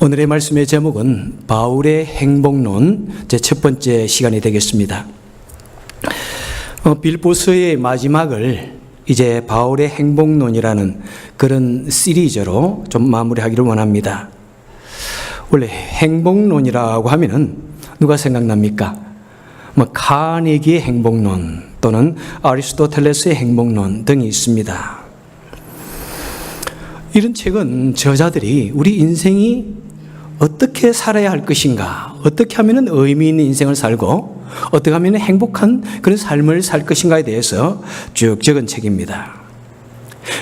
오늘의 말씀의 제목은 바울의 행복론 제 첫 번째 시간이 되겠습니다. 빌보서의 마지막을 이제 바울의 행복론이라는 그런 시리즈로 좀 마무리하기를 원합니다. 원래 행복론이라고 하면은 누가 생각납니까? 카네기의 행복론 또는 아리스토텔레스의 행복론 등이 있습니다. 이런 책은 저자들이 우리 인생이 어떻게 살아야 할 것인가, 어떻게 하면 의미 있는 인생을 살고 어떻게 하면 행복한 그런 삶을 살 것인가에 대해서 쭉 적은 책입니다.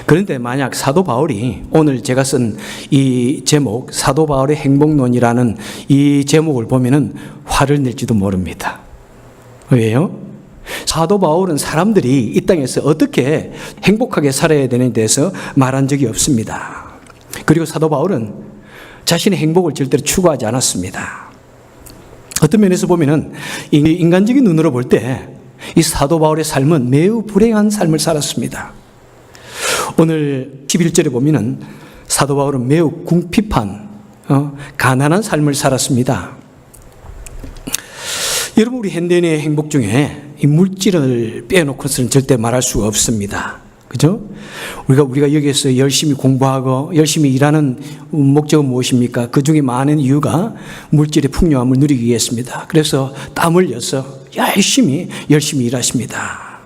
그런데 만약 사도 바울이 오늘 제가 쓴 이 제목 사도 바울의 행복론이라는 이 제목을 보면은 화를 낼지도 모릅니다. 왜요? 사도 바울은 사람들이 이 땅에서 어떻게 행복하게 살아야 되는 데 대해서 말한 적이 없습니다. 그리고 사도 바울은 자신의 행복을 절대로 추구하지 않았습니다. 어떤 면에서 보면은 인간적인 눈으로 볼 때 이 사도 바울의 삶은 매우 불행한 삶을 살았습니다. 오늘 11절에 보면은 사도 바울은 매우 궁핍한 가난한 삶을 살았습니다. 여러분, 우리 현대인의 행복 중에 이 물질을 빼놓고서는 절대 말할 수가 없습니다. 그죠? 우리가 여기에서 열심히 공부하고 열심히 일하는 목적은 무엇입니까? 그 중에 많은 이유가 물질의 풍요함을 누리기 위해서입니다. 그래서 땀을 흘려서 열심히 일하십니다.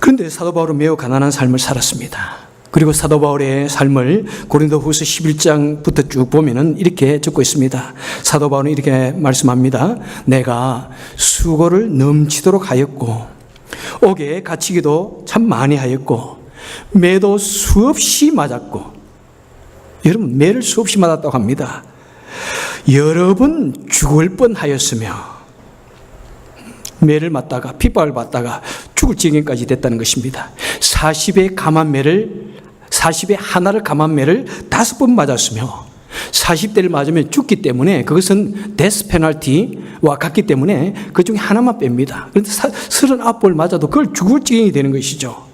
그런데 사도 바울은 매우 가난한 삶을 살았습니다. 그리고 사도 바울의 삶을 고린도후서 11장부터 쭉 보면은 이렇게 적고 있습니다. 사도 바울은 이렇게 말씀합니다. 내가 수고를 넘치도록 하였고 옥에 갇히기도 참 많이 하였고 매도 수없이 맞았고, 여러분 매를 수없이 맞았다고 합니다. 여러 번 죽을 뻔하였으며 매를 맞다가 핍박을 받다가 죽을 지경까지 됐다는 것입니다. 40의 하나를 감한 매를 5번 맞았으며 40대를 맞으면 죽기 때문에 그것은 데스 페널티와 같기 때문에 그 중에 하나만 뺍니다. 그런데 39번 맞아도 그걸 죽을 지경이 되는 것이죠.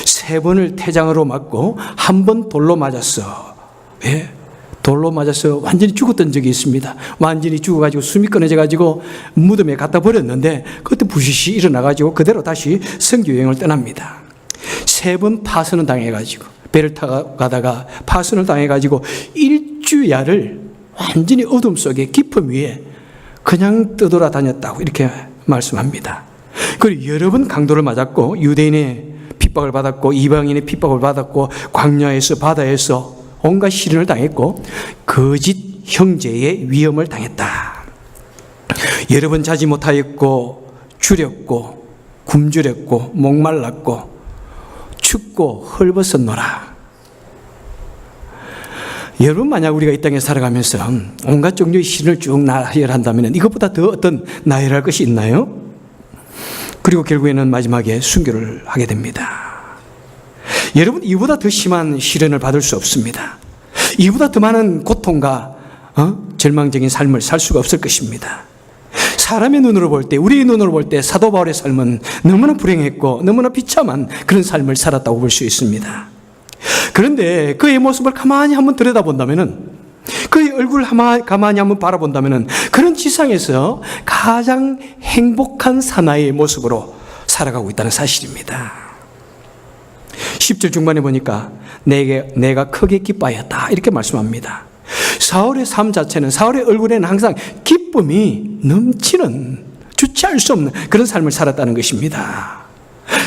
3번을 태장으로 맞고 1번 돌로 맞았어. 왜? 돌로 맞아서 완전히 죽었던 적이 있습니다. 완전히 죽어가지고 숨이 끊어져가지고 무덤에 갖다 버렸는데 그때 부시시 일어나가지고 그대로 다시 선교 여행을 떠납니다. 3번 파선을 당해가지고 배를 타고 가다가 파선을 당해가지고 일주야를 완전히 어둠 속에 깊음 위에 그냥 떠돌아다녔다고 이렇게 말씀합니다. 그리고 여러 번 강도를 맞았고 유대인의 핍박을 받았고 이방인의 핍박을 받았고 광야에서 바다에서 온갖 시련을 당했고 거짓 형제의 위험을 당했다. 여러 번 자지 못하였고 줄였고 굶주렸고 목말랐고 춥고 헐벗었노라. 여러분, 만약 우리가 이 땅에 살아가면서 온갖 종류의 시련을 쭉 나열한다면 이것보다 더 어떤 나열할 것이 있나요? 그리고 결국에는 마지막에 순교를 하게 됩니다. 여러분, 이보다 더 심한 시련을 받을 수 없습니다. 이보다 더 많은 고통과 절망적인 삶을 살 수가 없을 것입니다. 사람의 눈으로 볼 때, 우리의 눈으로 볼 때 사도 바울의 삶은 너무나 불행했고 너무나 비참한 그런 삶을 살았다고 볼 수 있습니다. 그런데 그의 모습을 가만히 한번 들여다본다면은, 그의 얼굴을 가만히 한번 바라본다면은 그런 지상에서 가장 행복한 사나이의 모습으로 살아가고 있다는 사실입니다. 10절 중반에 보니까 내가 크게 기뻐하였다 이렇게 말씀합니다. 사울의 삶 자체는, 사울의 얼굴에는 항상 기쁨이 넘치는, 주체할 수 없는 그런 삶을 살았다는 것입니다.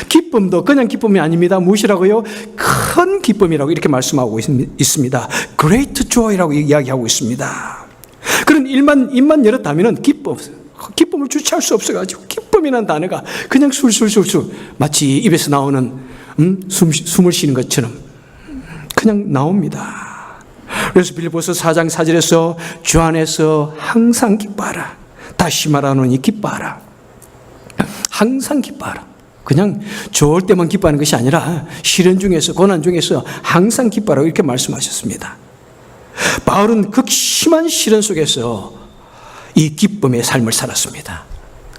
기쁨도 그냥 기쁨이 아닙니다. 무엇이라고요? 큰 기쁨이라고 이렇게 말씀하고 있습니다. Great joy라고 이야기하고 있습니다. 그런 입만 열었다면 기쁨을 주체할 수 없어가지고 기쁨이라는 단어가 그냥 술술술술 마치 입에서 나오는 숨을 쉬는 것처럼 그냥 나옵니다. 그래서 빌보서 4장 4절에서 주 안에서 항상 기뻐하라. 다시 말하노니 기뻐하라. 항상 기뻐하라. 그냥 좋을 때만 기뻐하는 것이 아니라 시련 중에서, 고난 중에서 항상 기뻐하라고 이렇게 말씀하셨습니다. 바울은 극심한 시련 속에서 이 기쁨의 삶을 살았습니다.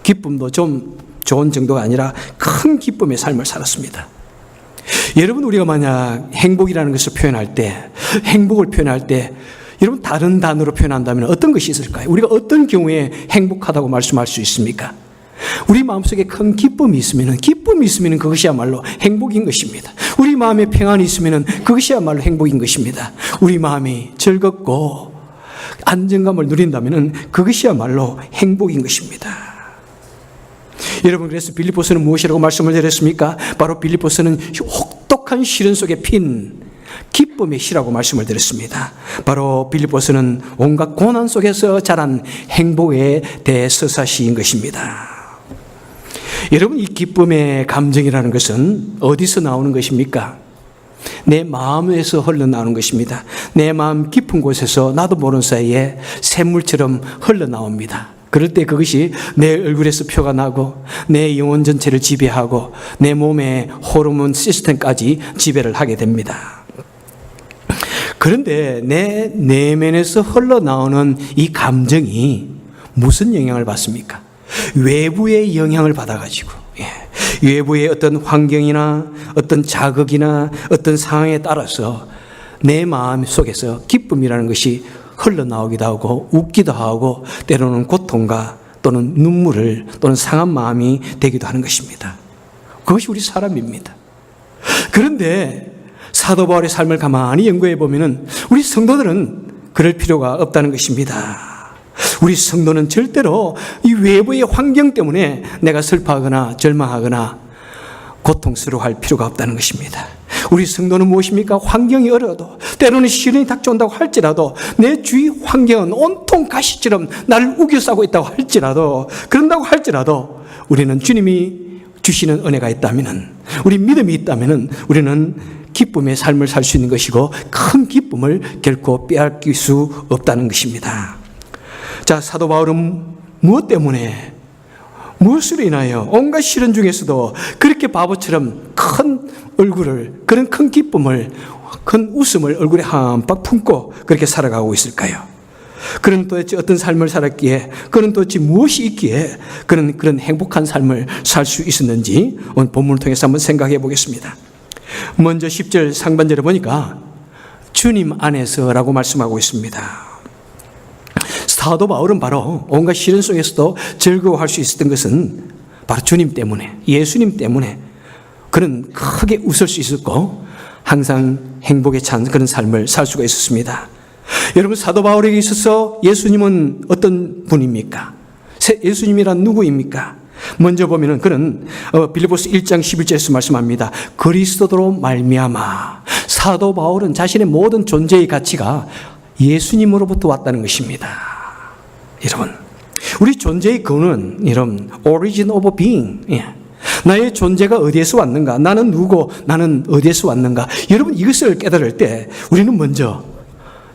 기쁨도 좀 좋은 정도가 아니라 큰 기쁨의 삶을 살았습니다. 여러분, 우리가 만약 행복이라는 것을 표현할 때, 행복을 표현할 때 여러분 다른 단어로 표현한다면 어떤 것이 있을까요? 우리가 어떤 경우에 행복하다고 말씀할 수 있습니까? 우리 마음속에 큰 기쁨이 있으면 그것이야말로 행복인 것입니다. 우리 마음에 평안이 있으면 그것이야말로 행복인 것입니다. 우리 마음이 즐겁고 안정감을 누린다면 그것이야말로 행복인 것입니다. 여러분, 그래서 빌립보서는 무엇이라고 말씀을 드렸습니까? 바로 빌립보서는 혹독한 시련 속에 핀 기쁨의 시라고 말씀을 드렸습니다. 바로 빌립보서는 온갖 고난 속에서 자란 행복에 대해 서사시인 것입니다. 여러분, 이 기쁨의 감정이라는 것은 어디서 나오는 것입니까? 내 마음에서 흘러나오는 것입니다. 내 마음 깊은 곳에서 나도 모르는 사이에 샘물처럼 흘러나옵니다. 그럴 때 그것이 내 얼굴에서 표가 나고 내 영혼 전체를 지배하고 내 몸의 호르몬 시스템까지 지배를 하게 됩니다. 그런데 내 내면에서 흘러나오는 이 감정이 무슨 영향을 받습니까? 외부의 영향을 받아가지고, 외부의 어떤 환경이나 어떤 자극이나 어떤 상황에 따라서 내 마음 속에서 기쁨이라는 것이 흘러나오기도 하고 웃기도 하고 때로는 고통과 또는 눈물을 또는 상한 마음이 되기도 하는 것입니다. 그것이 우리 사람입니다. 그런데 사도 바울의 삶을 가만히 연구해 보면은 우리 성도들은 그럴 필요가 없다는 것입니다. 우리 성도는 절대로 이 외부의 환경 때문에 내가 슬퍼하거나 절망하거나 고통스러워할 필요가 없다는 것입니다. 우리 성도는 무엇입니까? 환경이 어려워도 때로는 시련이 닥쳐온다고 할지라도 내 주위 환경은 온통 가시처럼 나를 우겨싸고 있다고 할지라도 그런다고 할지라도 우리는 주님이 주시는 은혜가 있다면 우리 믿음이 있다면 우리는 기쁨의 삶을 살 수 있는 것이고 큰 기쁨을 결코 빼앗길 수 없다는 것입니다. 자, 사도 바울은 무엇 때문에 무엇으로 인하여 온갖 시련 중에서도 그렇게 바보처럼 큰 얼굴을 그런 큰 기쁨을 큰 웃음을 얼굴에 한박 품고 그렇게 살아가고 있을까요? 그는 도대체 어떤 삶을 살았기에 그는 도대체 무엇이 있기에 그런 행복한 삶을 살 수 있었는지 오늘 본문을 통해서 한번 생각해 보겠습니다. 먼저 10절 상반절에 보니까 주님 안에서라고 말씀하고 있습니다. 사도 바울은 바로 온갖 시련 속에서도 즐거워할 수 있었던 것은 바로 주님 때문에, 예수님 때문에 그는 크게 웃을 수 있었고 항상 행복에 찬 그런 삶을 살 수가 있었습니다. 여러분, 사도 바울에게 있어서 예수님은 어떤 분입니까? 예수님이란 누구입니까? 먼저 보면은 그는 빌립보서 1장 11절에서 말씀합니다. 그리스도로 말미암아. 사도 바울은 자신의 모든 존재의 가치가 예수님으로부터 왔다는 것입니다. 여러분, 우리 존재의 근원, 여러분, origin of being. 나의 존재가 어디에서 왔는가? 나는 누구고 나는 어디에서 왔는가? 여러분, 이것을 깨달을 때 우리는 먼저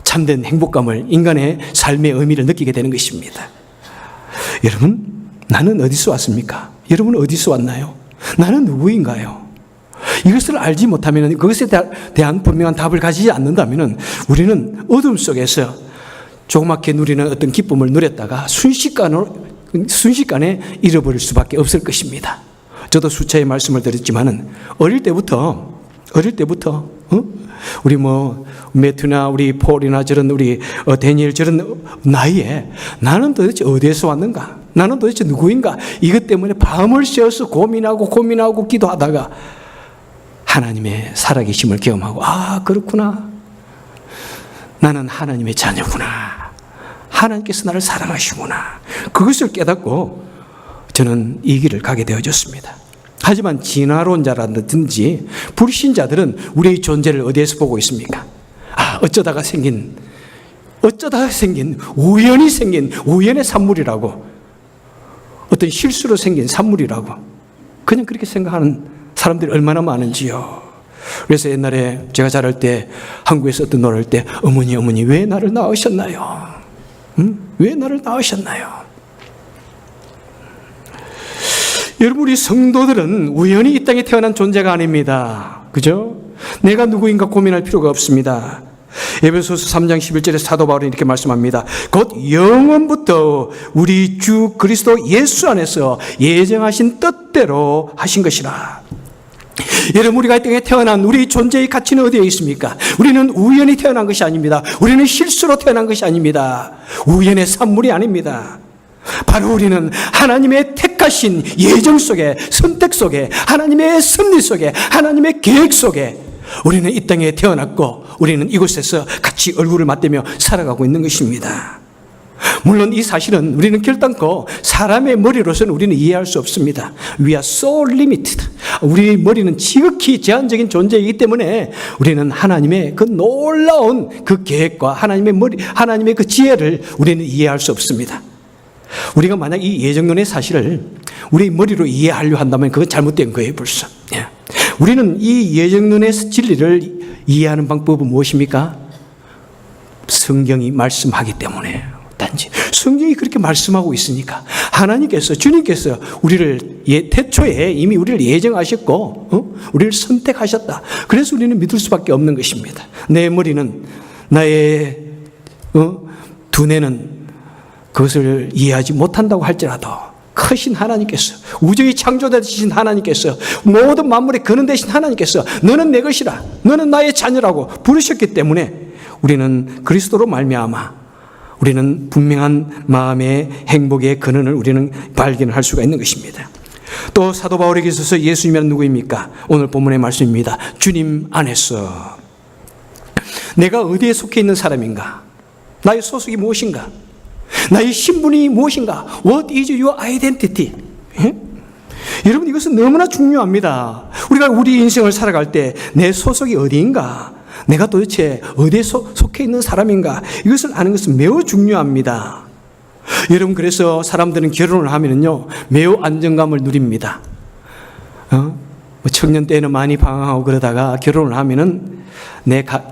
참된 행복감을, 인간의 삶의 의미를 느끼게 되는 것입니다. 여러분, 나는 어디서 왔습니까? 여러분은 어디서 왔나요? 나는 누구인가요? 이것을 알지 못하면, 그것에 대한 분명한 답을 가지지 않는다면 우리는 어둠 속에서 조그맣게 누리는 어떤 기쁨을 누렸다가 순식간에 잃어버릴 수밖에 없을 것입니다. 저도 수차례 말씀을 드렸지만은 어릴 때부터 우리 매튜나 우리 폴이나 저런 우리 데니엘 저런 나이에 나는 도대체 어디에서 왔는가? 나는 도대체 누구인가? 이것 때문에 밤을 새워서 고민하고 기도하다가 하나님의 살아계심을 경험하고, 아, 그렇구나. 나는 하나님의 자녀구나. 하나님께서 나를 사랑하시구나. 그것을 깨닫고 저는 이 길을 가게 되어졌습니다. 하지만 진화론자라든지 불신자들은 우리의 존재를 어디에서 보고 있습니까? 어쩌다가 생긴 우연의 산물이라고, 어떤 실수로 생긴 산물이라고 그냥 그렇게 생각하는 사람들이 얼마나 많은지요. 그래서 옛날에 제가 자랄 때 한국에서 어떤 놀을 때 어머니 왜 나를 낳으셨나요? 왜 나를 낳으셨나요? 여러분, 우리 성도들은 우연히 이 땅에 태어난 존재가 아닙니다. 그죠? 내가 누구인가 고민할 필요가 없습니다. 에베소서 3장 11절에 사도 바울이 이렇게 말씀합니다. 곧 영원부터 우리 주 그리스도 예수 안에서 예정하신 뜻대로 하신 것이라. 여러분, 우리가 이 땅에 태어난 우리 존재의 가치는 어디에 있습니까? 우리는 우연히 태어난 것이 아닙니다. 우리는 실수로 태어난 것이 아닙니다. 우연의 산물이 아닙니다. 바로 우리는 하나님의 택하신 예정 속에, 선택 속에, 하나님의 섭리 속에, 하나님의 계획 속에 우리는 이 땅에 태어났고 우리는 이곳에서 같이 얼굴을 맞대며 살아가고 있는 것입니다. 물론 이 사실은 우리는 결단코 사람의 머리로서는 우리는 이해할 수 없습니다. We are so limited. 우리 머리는 지극히 제한적인 존재이기 때문에 우리는 하나님의 그 놀라운 그 계획과 하나님의 그 지혜를 우리는 이해할 수 없습니다. 우리가 만약 이 예정론의 사실을 우리 머리로 이해하려 한다면 그건 잘못된 거예요, 벌써. 우리는 이 예정론의 진리를 이해하는 방법은 무엇입니까? 성경이 말씀하기 때문에. 단지 성경이 그렇게 말씀하고 있으니까 하나님께서, 주님께서 우리를 태초에 이미 우리를 예정하셨고 우리를 선택하셨다. 그래서 우리는 믿을 수밖에 없는 것입니다. 내 머리는, 나의 두뇌는 그것을 이해하지 못한다고 할지라도 크신 하나님께서, 우주의 창조자이신 하나님께서, 모든 만물의 근원 되신 하나님께서 너는 내 것이라, 너는 나의 자녀라고 부르셨기 때문에 우리는 그리스도로 말미암아 우리는 분명한 마음의 행복의 근원을 우리는 발견할 수가 있는 것입니다. 또 사도 바울에게 있어서 예수님은 누구입니까? 오늘 본문의 말씀입니다. 주님 안에서 내가 어디에 속해 있는 사람인가? 나의 소속이 무엇인가? 나의 신분이 무엇인가? What is your identity? 여러분, 이것은 너무나 중요합니다. 우리가 우리 인생을 살아갈 때 내 소속이 어디인가? 내가 도대체 어디에 속해 있는 사람인가? 이것을 아는 것은 매우 중요합니다. 여러분, 그래서 사람들은 결혼을 하면은요, 매우 안정감을 누립니다. 청년 때는 많이 방황하고 그러다가 결혼을 하면은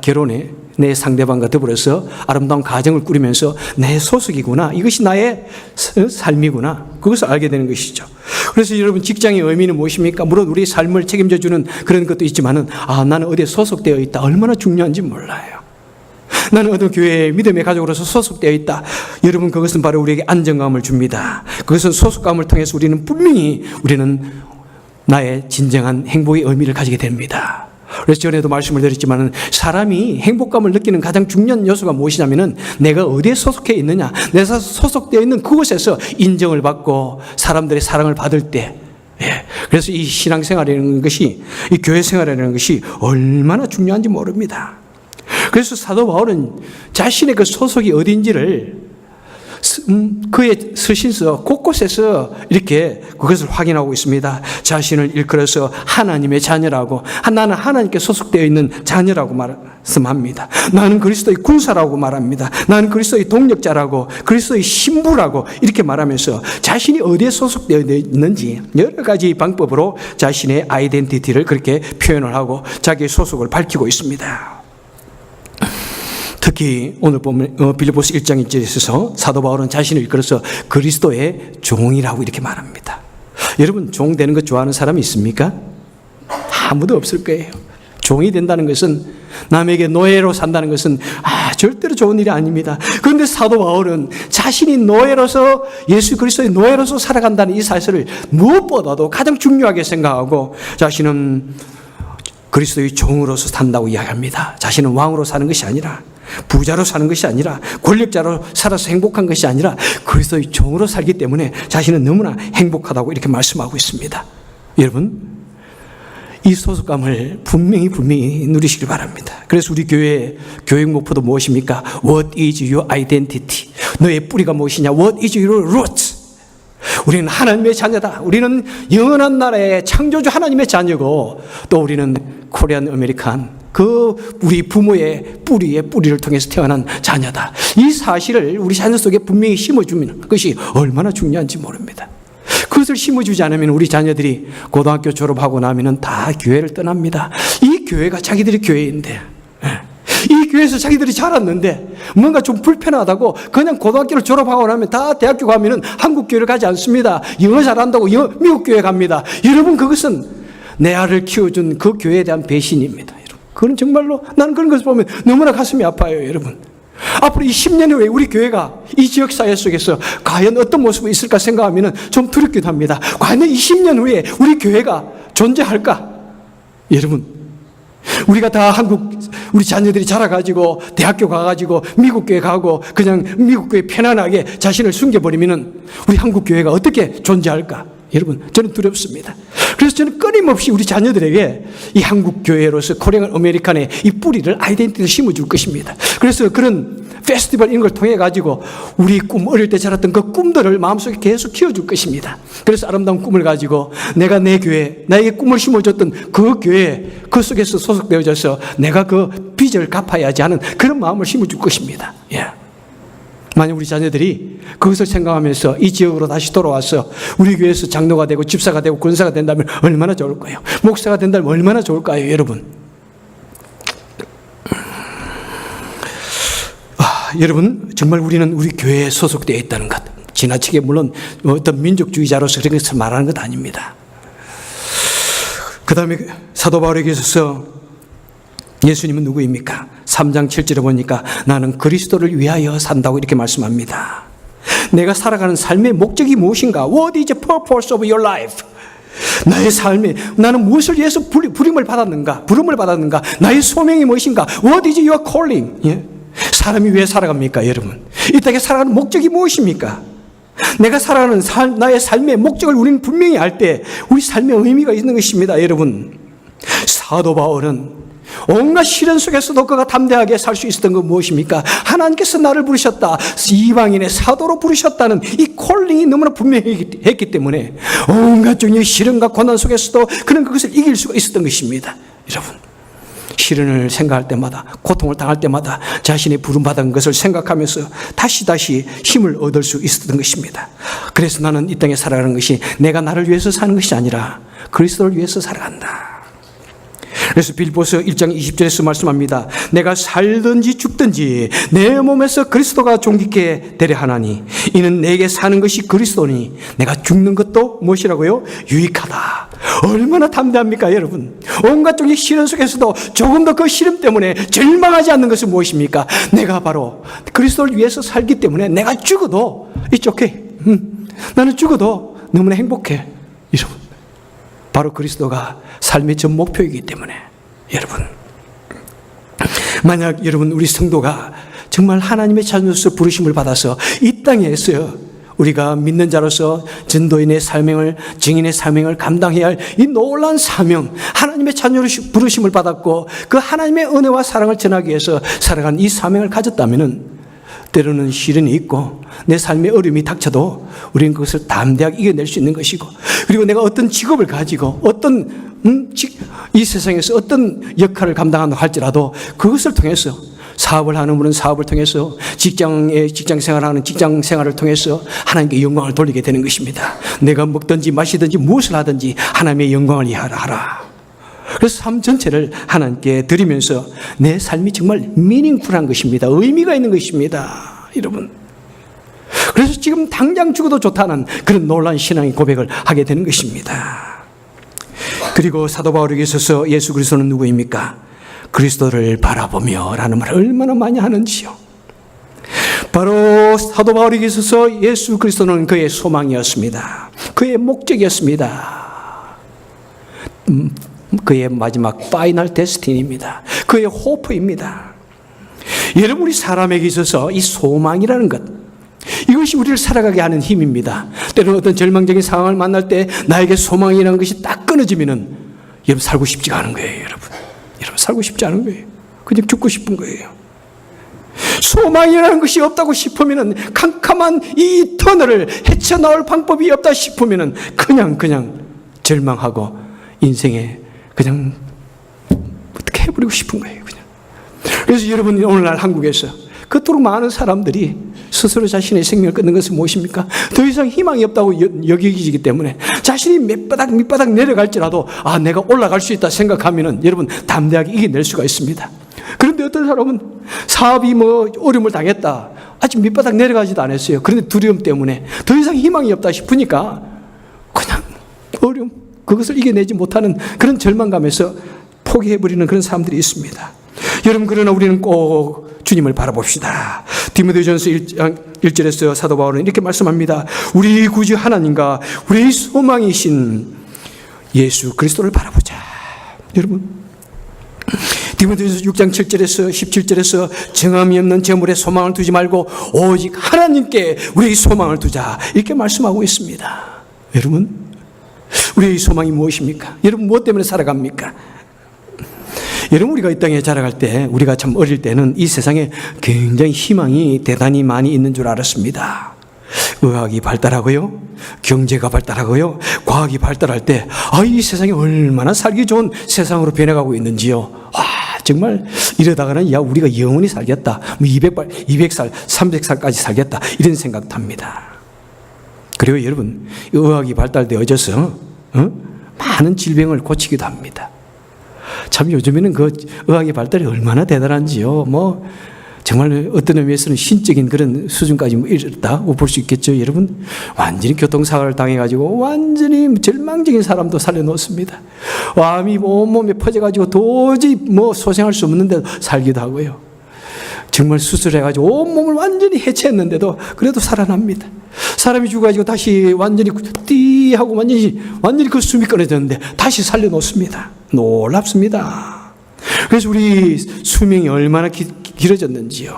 결혼에 내 상대방과 더불어서 아름다운 가정을 꾸리면서 내 소속이구나, 이것이 나의 삶이구나, 그것을 알게 되는 것이죠. 그래서 여러분, 직장의 의미는 무엇입니까? 물론 우리 삶을 책임져주는 그런 것도 있지만은, 나는 어디에 소속되어 있다, 얼마나 중요한지 몰라요. 나는 어떤 교회의 믿음의 가족으로서 소속되어 있다. 여러분, 그것은 바로 우리에게 안정감을 줍니다. 그것은 소속감을 통해서 우리는 나의 진정한 행복의 의미를 가지게 됩니다. 그래서 전에도 말씀을 드렸지만 사람이 행복감을 느끼는 가장 중요한 요소가 무엇이냐면은 내가 어디에 소속해 있느냐, 내가 소속되어 있는 그곳에서 인정을 받고 사람들의 사랑을 받을 때, 그래서 이 신앙생활이라는 것이, 이 교회 생활이라는 것이 얼마나 중요한지 모릅니다. 그래서 사도 바울은 자신의 그 소속이 어딘지를 그의 서신서 곳곳에서 이렇게 그것을 확인하고 있습니다. 자신을 일컬어서 하나님의 자녀라고, 나는 하나님께 소속되어 있는 자녀라고 말씀합니다. 나는 그리스도의 군사라고 말합니다. 나는 그리스도의 동력자라고, 그리스도의 신부라고 이렇게 말하면서 자신이 어디에 소속되어 있는지 여러 가지 방법으로 자신의 아이덴티티를 그렇게 표현을 하고 자기의 소속을 밝히고 있습니다. 특히 오늘 보면 빌립보서 1장 1절에 있어서 사도 바울은 자신을 이끌어서 그리스도의 종이라고 이렇게 말합니다. 여러분, 종 되는 것 좋아하는 사람이 있습니까? 아무도 없을 거예요. 종이 된다는 것은, 남에게 노예로 산다는 것은 절대로 좋은 일이 아닙니다. 그런데 사도 바울은 자신이 노예로서, 예수 그리스도의 노예로서 살아간다는 이 사실을 무엇보다도 가장 중요하게 생각하고 자신은 그리스도의 종으로서 산다고 이야기합니다. 자신은 왕으로 사는 것이 아니라, 부자로 사는 것이 아니라, 권력자로 살아서 행복한 것이 아니라 그리스도의 종으로 살기 때문에 자신은 너무나 행복하다고 이렇게 말씀하고 있습니다. 여러분, 이 소속감을 분명히 누리시길 바랍니다. 그래서 우리 교회의 교육 목표도 무엇입니까? What is your identity? 너의 뿌리가 무엇이냐? What is your root? 우리는 하나님의 자녀다. 우리는 영원한 나라의 창조주 하나님의 자녀고, 또 우리는 코리안 아메리칸, 우리 부모의 뿌리를 통해서 태어난 자녀다. 이 사실을 우리 자녀 속에 분명히 심어주는 것이 얼마나 중요한지 모릅니다. 그것을 심어주지 않으면 우리 자녀들이 고등학교 졸업하고 나면 다 교회를 떠납니다. 이 교회가 자기들의 교회인데, 이 교회에서 자기들이 자랐는데 뭔가 좀 불편하다고 그냥 고등학교를 졸업하고 나면 다 대학교 가면은 한국 교회를 가지 않습니다. 영어 잘한다고 미국 교회 갑니다. 여러분, 그것은 내 아를 키워준 그 교회에 대한 배신입니다. 여러분, 그건 정말로 나는 그런 것을 보면 너무나 가슴이 아파요. 여러분, 앞으로 이 10년 후에 우리 교회가 이 지역사회 속에서 과연 어떤 모습이 있을까 생각하면 좀 두렵기도 합니다. 과연 이 10년 후에 우리 교회가 존재할까? 여러분, 우리가 다 우리 자녀들이 자라가지고 대학교 가가지고 미국 교회 가고 그냥 미국 교회 편안하게 자신을 숨겨버리면은 우리 한국 교회가 어떻게 존재할까? 여러분, 저는 두렵습니다. 그래서 저는 끊임없이 우리 자녀들에게 이 한국 교회로서 코리안 아메리칸의 이 뿌리를 아이덴티티를 심어줄 것입니다. 그래서 그런 페스티벌 이런 걸 통해 가지고 우리 어릴 때 자랐던 그 꿈들을 마음속에 계속 키워줄 것입니다. 그래서 아름다운 꿈을 가지고 내가 내 교회, 나에게 꿈을 심어줬던 그 교회, 그 속에서 소속되어져서 내가 그 빚을 갚아야지 하는 그런 마음을 심어줄 것입니다. 예. 만약 우리 자녀들이 그것을 생각하면서 이 지역으로 다시 돌아와서 우리 교회에서 장로가 되고 집사가 되고 권사가 된다면 얼마나 좋을까요? 목사가 된다면 얼마나 좋을까요, 여러분? 여러분, 정말 우리는 우리 교회에 소속되어 있다는 것, 지나치게 물론 어떤 민족주의자로서 그런 것을 말하는 것 아닙니다. 그 다음에 사도 바울에게 있어서 예수님은 누구입니까? 3장 7절에 보니까 나는 그리스도를 위하여 산다고 이렇게 말씀합니다. 내가 살아가는 삶의 목적이 무엇인가? What is the purpose of your life? 나의 삶에 나는 무엇을 위해서 부름을 받았는가? 나의 소명이 무엇인가? What is your calling? 예? 사람이 왜 살아갑니까, 여러분? 이 땅에 살아가는 목적이 무엇입니까? 내가 살아가는 나의 삶의 목적을 우리는 분명히 알 때 우리 삶의 의미가 있는 것입니다, 여러분. 사도 바울은 온갖 시련 속에서도 그가 담대하게 살 수 있었던 건 무엇입니까? 하나님께서 나를 부르셨다, 이방인의 사도로 부르셨다는 이 콜링이 너무나 분명했기 때문에 온갖 종류의 시련과 고난 속에서도 그는 그것을 이길 수가 있었던 것입니다. 여러분, 시련을 생각할 때마다, 고통을 당할 때마다 자신의 부름받은 것을 생각하면서 다시 힘을 얻을 수 있었던 것입니다. 그래서 나는 이 땅에 살아가는 것이 내가 나를 위해서 사는 것이 아니라 그리스도를 위해서 살아간다. 그래서 빌보서 1장 20절에서 말씀합니다. 내가 살든지 죽든지 내 몸에서 그리스도가 존귀케 되려 하나니 이는 내게 사는 것이 그리스도니 내가 죽는 것도 무엇이라고요? 유익하다. 얼마나 담대합니까, 여러분? 온갖 종의 시련 속에서도 조금 더 그 시련 때문에 절망하지 않는 것은 무엇입니까? 내가 바로 그리스도를 위해서 살기 때문에 내가 죽어도 It's okay. 나는 죽어도 너무나 행복해. 여러분, 바로 그리스도가 삶의 전 목표이기 때문에 여러분, 만약 여러분 우리 성도가 정말 하나님의 자녀로서 부르심을 받아서 이 땅에서 우리가 믿는 자로서 전도인의 사명을, 증인의 사명을 감당해야 할 이 놀라운 사명, 하나님의 자녀로 부르심을 받았고 그 하나님의 은혜와 사랑을 전하기 위해서 살아가는 이 사명을 가졌다면 때로는 시련이 있고 내 삶의 어려움이 닥쳐도 우리는 그것을 담대하게 이겨낼 수 있는 것이고, 그리고 내가 어떤 직업을 가지고 어떤 이 세상에서 어떤 역할을 감당한다 할지라도 그것을 통해서 사업을 하는 분은 사업을 통해서 직장 생활하는 직장 생활을 통해서 하나님께 영광을 돌리게 되는 것입니다. 내가 먹든지 마시든지 무엇을 하든지 하나님의 영광을 위하라. 그래서 삶 전체를 하나님께 드리면서 내 삶이 정말 미닝풀한 것입니다. 의미가 있는 것입니다, 여러분. 그래서 지금 당장 죽어도 좋다는 그런 놀라운 신앙의 고백을 하게 되는 것입니다. 그리고 사도 바울에게 있어서 예수 그리스도는 누구입니까? 그리스도를 바라보며 라는 말을 얼마나 많이 하는지요. 바로 사도 바울에게 있어서 예수 그리스도는 그의 소망이었습니다. 그의 목적이었습니다. 그의 마지막 파이널 데스티니입니다. 그의 호프입니다. 여러분, 우리 사람에게 있어서 이 소망이라는 것, 이것이 우리를 살아가게 하는 힘입니다. 때로는 어떤 절망적인 상황을 만날 때 나에게 소망이라는 것이 딱 끊어지면은 여러분 살고 싶지가 않은 거예요. 여러분 살고 싶지 않은 거예요. 그냥 죽고 싶은 거예요. 소망이라는 것이 없다고 싶으면은, 캄캄한 이 터널을 헤쳐나올 방법이 없다 싶으면은 그냥 절망하고 인생에 그냥 어떻게 해버리고 싶은 거예요, 그냥. 그래서 여러분, 오늘날 한국에서 그토록 많은 사람들이 스스로 자신의 생명을 끊는 것은 무엇입니까? 더 이상 희망이 없다고 여기기 때문에 자신이 밑바닥 내려갈지라도 내가 올라갈 수 있다 생각하면은 여러분 담대하게 이겨낼 수가 있습니다. 그런데 어떤 사람은 사업이 어려움을 당했다, 아직 밑바닥 내려가지도 않았어요. 그런데 두려움 때문에 더 이상 희망이 없다 싶으니까 그냥 어려움, 그것을 이겨내지 못하는 그런 절망감에서 포기해버리는 그런 사람들이 있습니다. 여러분, 그러나 우리는 꼭 주님을 바라봅시다. 디모데전서 1절에서 사도 바울은 이렇게 말씀합니다. 우리 구주 하나님과 우리의 소망이신 예수 그리스도를 바라보자. 여러분, 디모데후서 6장 7절에서 17절에서 정함이 없는 재물에 소망을 두지 말고 오직 하나님께 우리의 소망을 두자, 이렇게 말씀하고 있습니다. 여러분, 우리의 소망이 무엇입니까? 여러분, 무엇 때문에 살아갑니까? 여러분, 우리가 이 땅에 자라갈 때, 우리가 참 어릴 때는 이 세상에 굉장히 희망이 대단히 많이 있는 줄 알았습니다. 의학이 발달하고요, 경제가 발달하고요, 과학이 발달할 때, 이 세상이 얼마나 살기 좋은 세상으로 변해가고 있는지요. 정말 이러다가는 우리가 영원히 살겠다, 200살, 300살까지 살겠다, 이런 생각도 합니다. 그리고 여러분, 의학이 발달되어져서 많은 질병을 고치기도 합니다. 참 요즘에는 그 의학의 발달이 얼마나 대단한지요. 정말 어떤 의미에서는 신적인 그런 수준까지 이르렀다고 볼 수 있겠죠. 여러분, 완전히 교통사고를 당해가지고 완전히 절망적인 사람도 살려놓습니다. 암이 온몸에 퍼져가지고 도저히 소생할 수 없는데도 살기도 하고요. 정말 수술해가지고 온몸을 완전히 해체했는데도 그래도 살아납니다. 사람이 죽어가지고 다시 완전히 띠하고 완전히 그 숨이 끊어졌는데 다시 살려놓습니다. 놀랍습니다. 그래서 우리 수명이 얼마나 길어졌는지요.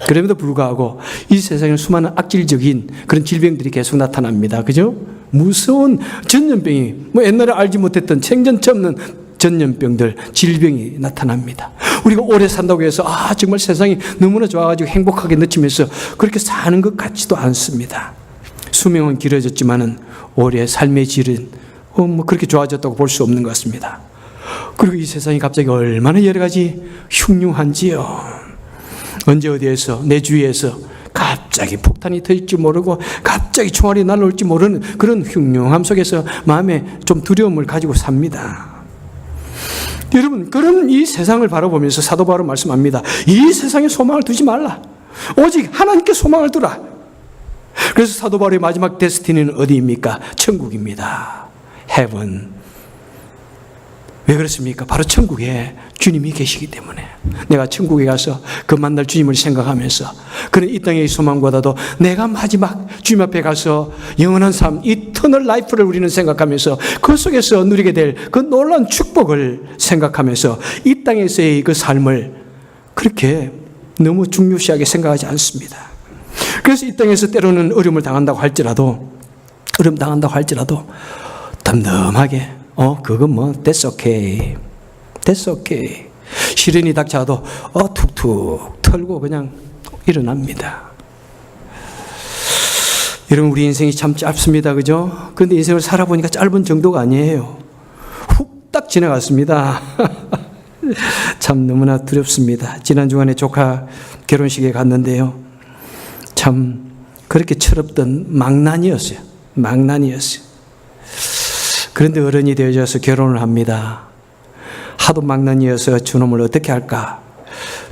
그럼에도 불구하고 이 세상에 수많은 악질적인 그런 질병들이 계속 나타납니다. 그죠? 무서운 전염병이, 옛날에 알지 못했던 생전치 없는 전염병들, 질병이 나타납니다. 우리가 오래 산다고 해서 정말 세상이 너무나 좋아가지고 행복하게 느끼면서 그렇게 사는 것 같지도 않습니다. 수명은 길어졌지만은 올해 삶의 질은 그렇게 좋아졌다고 볼 수 없는 것 같습니다. 그리고 이 세상이 갑자기 얼마나 여러 가지 흉흉한지요. 언제 어디에서, 내 주위에서 갑자기 폭탄이 터질지 모르고 갑자기 총알이 날아올지 모르는 그런 흉흉함 속에서 마음에 좀 두려움을 가지고 삽니다. 여러분, 그런 이 세상을 바라보면서 사도 바울은 말씀합니다. 이 세상에 소망을 두지 말라. 오직 하나님께 소망을 두라. 그래서 사도 바울의 마지막 데스티니는 어디입니까? 천국입니다. Heaven. 왜 그렇습니까? 바로 천국에 주님이 계시기 때문에. 내가 천국에 가서 그 만날 주님을 생각하면서, 그는 이 땅의 소망보다도 내가 마지막 주님 앞에 가서 영원한 삶, 이터널 라이프를 우리는 생각하면서 그 속에서 누리게 될 그 놀라운 축복을 생각하면서 이 땅에서의 그 삶을 그렇게 너무 중요시하게 생각하지 않습니다. 그래서 이 땅에서 때로는 어려움을 당한다고 할지라도 덤덤하게 그건 that's okay. That's okay. 시련이 닥쳐도 툭툭 털고 그냥 일어납니다. 여러분, 우리 인생이 참 짧습니다. 그죠? 그런데 인생을 살아보니까 짧은 정도가 아니에요. 훅딱 지나갔습니다. 참 너무나 두렵습니다. 지난 주간에 조카 결혼식에 갔는데요. 참 그렇게 철없던 망난이었어요. 그런데 어른이 되어져서 결혼을 합니다. 하도 망난이어서 저놈을 어떻게 할까?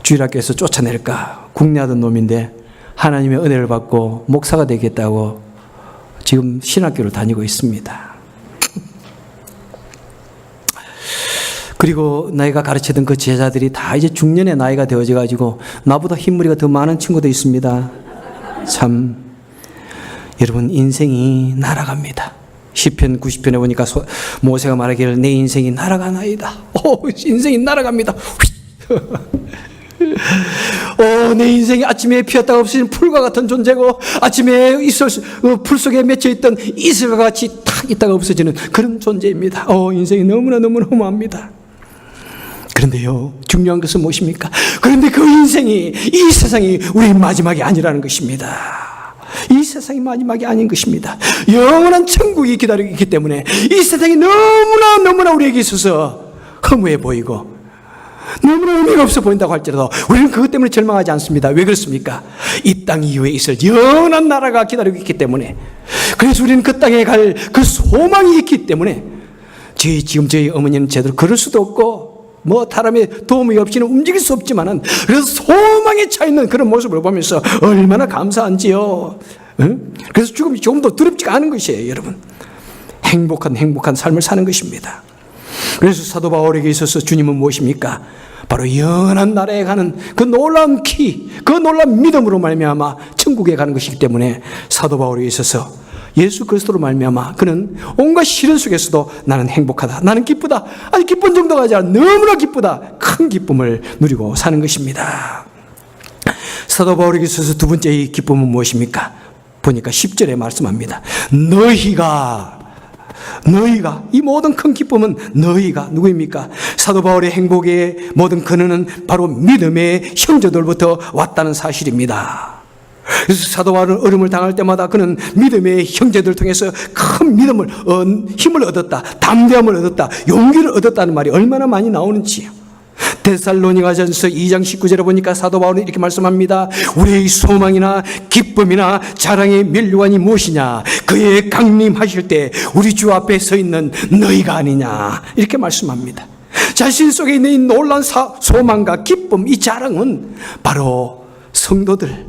주일학교에서 쫓아낼까? 국내하던 놈인데 하나님의 은혜를 받고 목사가 되겠다고 지금 신학교를 다니고 있습니다. 그리고 내가 가르치던 그 제자들이 다 이제 중년의 나이가 되어져가지고 나보다 흰머리가 더 많은 친구도 있습니다. 참, 여러분, 인생이 날아갑니다. 시편 90편에 보니까 모세가 말하기를 내 인생이 날아가나이다. 인생이 날아갑니다. 내 인생이 아침에 피었다가 없어진 풀과 같은 존재고, 아침에 풀 속에 맺혀있던 이슬과 같이 탁 있다가 없어지는 그런 존재입니다. 인생이 너무나 허무합니다. 그런데요, 중요한 것은 무엇입니까? 그런데 그 인생이, 이 세상이 우리의 마지막이 아니라는 것입니다. 이 세상이 마지막이 아닌 것입니다. 영원한 천국이 기다리고 있기 때문에 이 세상이 너무나 우리에게 있어서 허무해 보이고 너무나 의미가 없어 보인다고 할지라도 우리는 그것 때문에 절망하지 않습니다. 왜 그렇습니까? 이 땅 이후에 있을 영원한 나라가 기다리고 있기 때문에. 그래서 우리는 그 땅에 갈 그 소망이 있기 때문에 지금 저희 어머니는 제대로 걸을 수도 없고 사람의 도움이 없이는 움직일 수 없지만은, 그래서 소망에 차 있는 그런 모습을 보면서 얼마나 감사한지요. 그래서 죽음이 조금 더 두렵지가 않은 것이에요, 여러분. 행복한 삶을 사는 것입니다. 그래서 사도 바울에게 있어서 주님은 무엇입니까? 바로 영원한 나라에 가는 그 놀라운 그 놀라운 믿음으로 말미암아 천국에 가는 것이기 때문에 사도 바울에게 있어서 예수 그리스도로 말미암아 그는 온갖 시련 속에서도 나는 행복하다, 나는 기쁘다, 아니 기쁜 정도가 아니라 너무나 기쁘다, 큰 기쁨을 누리고 사는 것입니다. 사도 바울에게 있어서 두 번째 이 기쁨은 무엇입니까? 보니까 10절에 말씀합니다. 너희가 이 모든 큰 기쁨은 너희가 누구입니까? 사도 바울의 행복의 모든 근원은 바로 믿음의 형제들부터 왔다는 사실입니다. 그래서 사도 바울은 어려움을 당할 때마다 그는 믿음의 형제들을 통해서 큰 힘을 얻었다, 담대함을 얻었다, 용기를 얻었다는 말이 얼마나 많이 나오는지요. 데살로니가전서 2장 19절에 보니까 사도 바울은 이렇게 말씀합니다. 우리의 소망이나 기쁨이나 자랑의 면류관이 무엇이냐? 그의 강림하실 때 우리 주 앞에 서 있는 너희가 아니냐? 이렇게 말씀합니다. 자신 속에 있는 이 놀라운 소망과 기쁨, 이 자랑은 바로 성도들,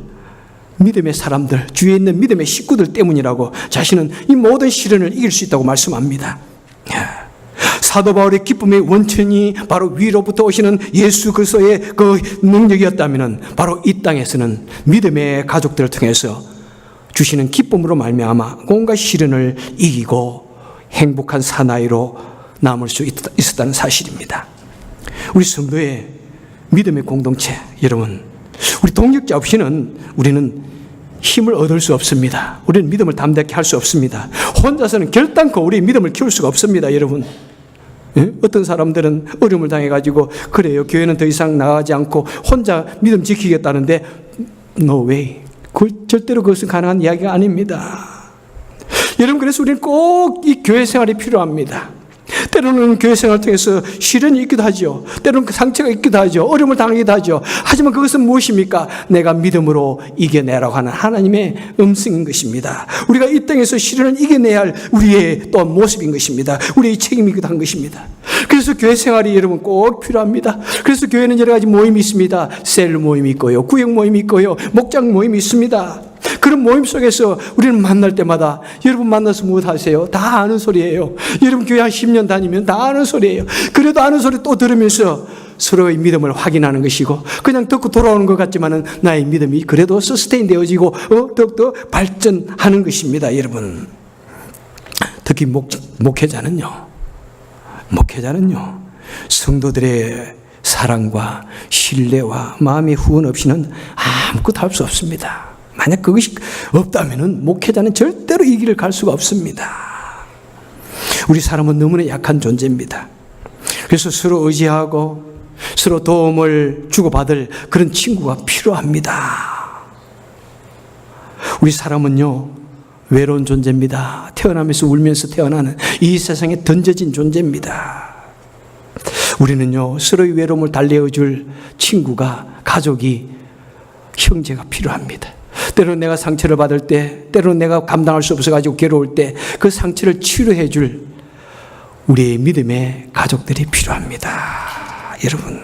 믿음의 사람들, 주위에 있는 믿음의 식구들 때문이라고 자신은 이 모든 시련을 이길 수 있다고 말씀합니다. 사도 바울의 기쁨의 원천이 바로 위로부터 오시는 예수 그리스도의 그 능력이었다면 바로 이 땅에서는 믿음의 가족들을 통해서 주시는 기쁨으로 말미암아 온갖 시련을 이기고 행복한 사나이로 남을 수 있었다는 사실입니다. 우리 성도의 믿음의 공동체, 여러분, 우리 동역자 없이는 우리는 힘을 얻을 수 없습니다. 우리는 믿음을 담대하게 할 수 없습니다. 혼자서는 결단코 우리의 믿음을 키울 수가 없습니다, 여러분. 어떤 사람들은 어려움을 당해가지고 그래요, 교회는 더 이상 나가지 않고 혼자 믿음 지키겠다는데 no way. 절대로 그것은 가능한 이야기가 아닙니다. 여러분, 그래서 우리는 꼭 이 교회 생활이 필요합니다. 때로는 교회 생활을 통해서 시련이 있기도 하죠. 때로는 상처가 있기도 하죠. 어려움을 당하기도 하죠. 하지만 그것은 무엇입니까? 내가 믿음으로 이겨내라고 하는 하나님의 음성인 것입니다. 우리가 이 땅에서 시련을 이겨내야 할 우리의 또 모습인 것입니다. 우리의 책임이기도 한 것입니다. 그래서 교회 생활이 여러분 꼭 필요합니다. 그래서 교회는 여러 가지 모임이 있습니다. 셀 모임이 있고요, 구역 모임이 있고요, 목장 모임이 있습니다. 그런 모임 속에서 우리는 만날 때마다 여러분 만나서 무엇 하세요? 다 아는 소리예요. 여러분 교회 한 10년 다니면 다 아는 소리예요. 그래도 아는 소리 또 들으면서 서로의 믿음을 확인하는 것이고, 그냥 듣고 돌아오는 것 같지만은 나의 믿음이 그래도 서스테인 되어지고 더욱더 발전하는 것입니다, 여러분. 특히 목회자는요, 성도들의 사랑과 신뢰와 마음의 후원 없이는 아무것도 할 수 없습니다. 만약 그것이 없다면 목회자는 절대로 이 길을 갈 수가 없습니다. 우리 사람은 너무나 약한 존재입니다. 그래서 서로 의지하고 서로 도움을 주고받을 그런 친구가 필요합니다. 우리 사람은요, 외로운 존재입니다. 태어나면서 울면서 태어나는 이 세상에 던져진 존재입니다. 우리는요, 서로의 외로움을 달래어줄 친구가, 가족이, 형제가 필요합니다. 때로는 내가 상처를 받을 때, 때로는 내가 감당할 수 없어가지고 괴로울 때 그 상처를 치료해 줄 우리의 믿음의 가족들이 필요합니다. 여러분,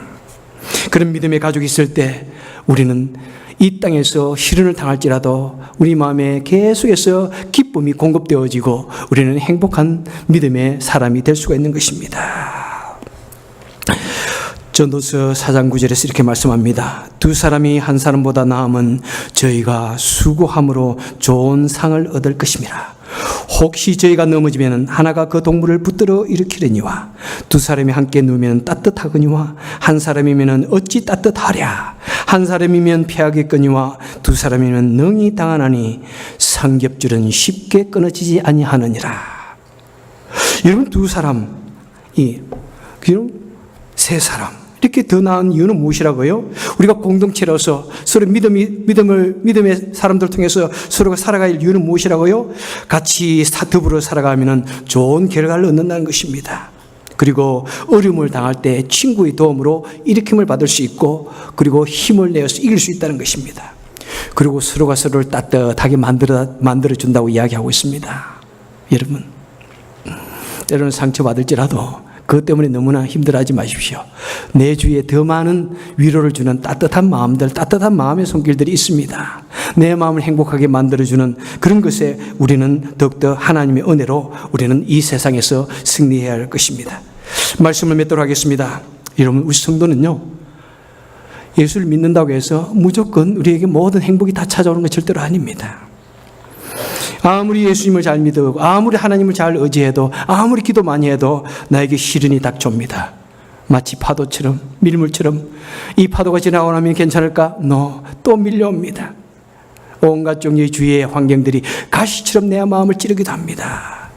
그런 믿음의 가족이 있을 때 우리는 이 땅에서 시련을 당할지라도 우리 마음에 계속해서 기쁨이 공급되어지고 우리는 행복한 믿음의 사람이 될 수가 있는 것입니다. 전도서 4장 9절에서 이렇게 말씀합니다. 두 사람이 한 사람보다 나음은 저희가 수고함으로 좋은 상을 얻을 것임이라. 혹시 저희가 넘어지면 하나가 그 동물을 붙들어 일으키려니와 두 사람이 함께 누우면 따뜻하거니와 한 사람이면 어찌 따뜻하랴. 한 사람이면 피하겠거니와 두 사람이면 능히 당하나니 삼겹줄은 쉽게 끊어지지 아니하느니라. 여러분, 두 사람이 세 사람 이렇게 더 나은 이유는 무엇이라고요? 우리가 공동체로서 서로 믿음의 사람들 통해서 서로가 살아갈 이유는 무엇이라고요? 같이 더불어 살아가면 좋은 결과를 얻는다는 것입니다. 그리고 어려움을 당할 때 친구의 도움으로 일으킴을 받을 수 있고, 그리고 힘을 내어서 이길 수 있다는 것입니다. 그리고 서로가 서로를 따뜻하게 만들어준다고 이야기하고 있습니다. 여러분, 때로는 상처받을지라도 그것 때문에 너무나 힘들어하지 마십시오. 내 주위에 더 많은 위로를 주는 따뜻한 마음들, 따뜻한 마음의 손길들이 있습니다. 내 마음을 행복하게 만들어주는 그런 것에 우리는 더욱더 하나님의 은혜로 우리는 이 세상에서 승리해야 할 것입니다. 말씀을 맺도록 하겠습니다. 여러분, 우리 성도는요, 예수를 믿는다고 해서 무조건 우리에게 모든 행복이 다 찾아오는 건 절대로 아닙니다. 아무리 예수님을 잘 믿고 아무리 하나님을 잘 의지해도 아무리 기도 많이 해도 나에게 시련이 닥쳐옵니다. 마치 파도처럼 밀물처럼 이 파도가 지나고 나면 괜찮을까? 또 밀려옵니다. 온갖 종류의 주위의 환경들이 가시처럼 내 마음을 찌르기도 합니다.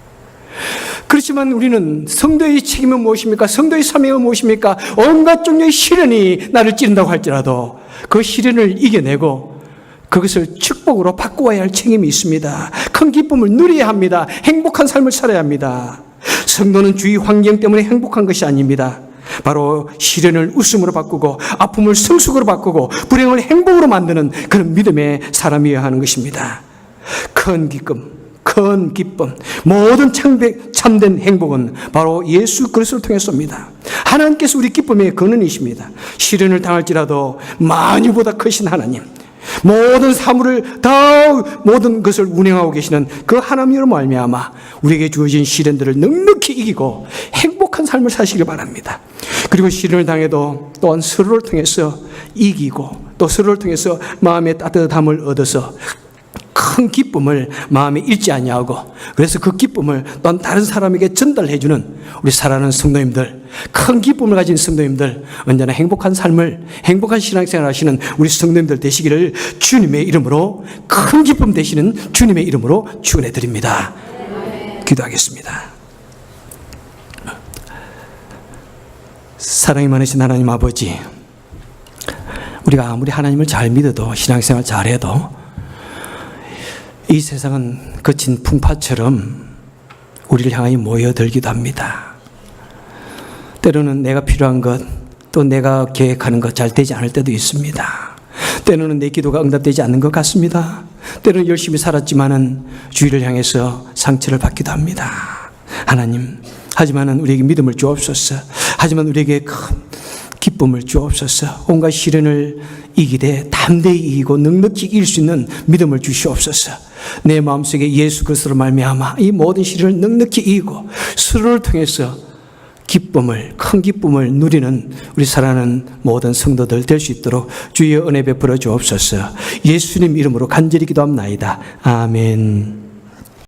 그렇지만 우리는 성도의 책임은 무엇입니까? 성도의 사명은 무엇입니까? 온갖 종류의 시련이 나를 찌른다고 할지라도 그 시련을 이겨내고 그것을 축복으로 바꾸어야 할 책임이 있습니다. 큰 기쁨을 누려야 합니다. 행복한 삶을 살아야 합니다. 성도는 주위 환경 때문에 행복한 것이 아닙니다. 바로 시련을 웃음으로 바꾸고 아픔을 성숙으로 바꾸고 불행을 행복으로 만드는 그런 믿음의 사람이어야 하는 것입니다. 큰 기쁨, 모든 참된 행복은 바로 예수 그리스도를 통해서입니다. 하나님께서 우리 기쁨의 근원이십니다. 시련을 당할지라도 만유보다 크신 하나님, 모든 사물을 모든 것을 운행하고 계시는 그 하나님으로 말미암아 우리에게 주어진 시련들을 넉넉히 이기고 행복한 삶을 사시길 바랍니다. 그리고 시련을 당해도 또한 서로를 통해서 이기고 또 서로를 통해서 마음의 따뜻함을 얻어서 큰 기쁨을 마음에 잃지 아니하고 그래서 그 기쁨을 또한 다른 사람에게 전달해주는 우리 사랑하는 성도님들, 큰 기쁨을 가진 성도님들, 언제나 행복한 삶을, 행복한 신앙생활을 하시는 우리 성도님들 되시기를 주님의 이름으로, 큰 기쁨 되시는 주님의 이름으로 축원해 드립니다. 기도하겠습니다. 사랑이 많으신 하나님 아버지, 우리가 아무리 하나님을 잘 믿어도 신앙생활 잘해도 이 세상은 거친 풍파처럼 우리를 향하여 모여들기도 합니다. 때로는 내가 필요한 것, 또 내가 계획하는 것 잘 되지 않을 때도 있습니다. 때로는 내 기도가 응답되지 않는 것 같습니다. 때로는 열심히 살았지만은 주위를 향해서 상처를 받기도 합니다. 하나님, 하지만은 우리에게 믿음을 주옵소서. 하지만 우리에게 큰 기쁨을 주옵소서. 온갖 시련을 이기되 담대히 이기고 넉넉히 이길 수 있는 믿음을 주시옵소서. 내 마음속에 예수 그리스도로 말미암아 이 모든 시련을 넉넉히 이기고 서로를 통해서 큰 기쁨을 누리는 우리 사랑하는 모든 성도들 될 수 있도록 주의 은혜 베풀어 주옵소서. 예수님 이름으로 간절히 기도합나이다. 아멘.